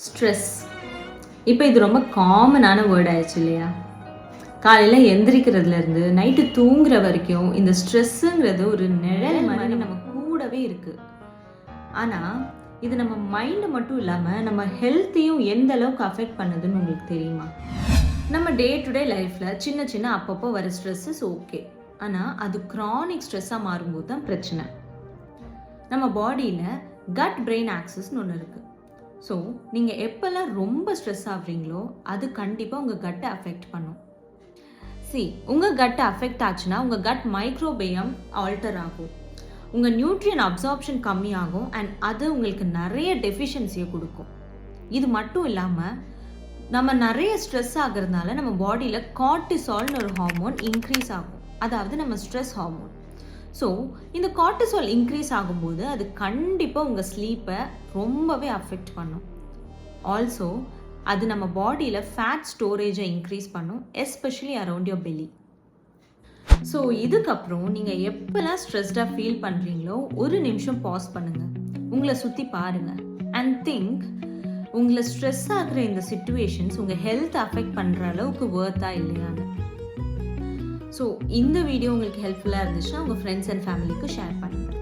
Stress. இப்போ இது ரொம்ப காமனான வேர்ட் ஆயிடுச்சு இல்லையா? காலையில் எந்திரிக்கிறதுலேருந்து நைட்டு தூங்குற வரைக்கும் இந்த ஸ்ட்ரெஸ்ஸுங்கிறது ஒரு நிழல் மாதிரி நம்ம கூடவே இருக்குது. ஆனால் இது நம்ம மைண்டு மட்டும் இல்லாமல் நம்ம ஹெல்த்தையும் எந்த அளவுக்கு அஃபெக்ட் பண்ணுதுன்னு உங்களுக்கு தெரியுமா? நம்ம டே டு டே லைஃப்பில் சின்ன சின்ன அப்பப்போ வர ஸ்ட்ரெஸ்ஸஸ் ஓகே, ஆனால் அது க்ரானிக் ஸ்ட்ரெஸ்ஸாக மாறும்போது தான் பிரச்சனை. நம்ம பாடியில் கட் பிரெயின் ஆக்சஸ்ன்னு ஒன்று இருக்குது. ஸோ நீங்கள் எப்போல்லாம் ரொம்ப ஸ்ட்ரெஸ் ஆகுறீங்களோ அது கண்டிப்பாக உங்கள் கட்டை அஃபெக்ட் பண்ணும். உங்கள் கட்டை அஃபெக்ட் ஆச்சுன்னா உங்கள் கட் மைக்ரோபயம் ஆல்டர் ஆகும், உங்கள் நியூட்ரியன் அப்சார்ப்ஷன் கம்மியாகும் அண்ட் அது உங்களுக்கு நிறைய டெஃபிஷியன்சியை கொடுக்கும். இது மட்டும் இல்லாமல் நம்ம நிறைய ஸ்ட்ரெஸ் ஆகிறதுனால நம்ம பாடியில் கார்டிசால்னு ஒரு ஹார்மோன் இன்க்ரீஸ் ஆகும், அதாவது நம்ம ஸ்ட்ரெஸ் ஹார்மோன். ஸோ இந்த கார்டிசால் இன்க்ரீஸ் ஆகும்போது அது கண்டிப்பாக உங்கள் ஸ்லீப்பை ரொம்பவே அஃபெக்ட் பண்ணும். ஆல்சோ அது நம்ம பாடியில் ஃபேட் ஸ்டோரேஜை இன்க்ரீஸ் பண்ணும், especially around your belly. So இதுக்கப்புறம் நீங்கள் எப்போல்லாம் ஸ்ட்ரெஸ்டாக ஃபீல் பண்ணுறீங்களோ ஒரு நிமிஷம் பாஸ் பண்ணுங்கள், உங்களை சுற்றி பாருங்கள் அண்ட் திங்க், உங்களை ஸ்ட்ரெஸ் ஆகிற இந்த சிச்சுவேஷன்ஸ் உங்கள் ஹெல்த் அஃபெக்ட் பண்ணுற அளவுக்கு வர்த்தா இல்லையான்னு. ஸோ இந்த வீடியோ உங்களுக்கு ஹெல்ப்ஃபுல்லாக இருந்துச்சுன்னா உங்கள் ஃப்ரெண்ட்ஸ் அண்ட் ஃபேமிலிக்கு ஷேர் பண்ணுங்கள்.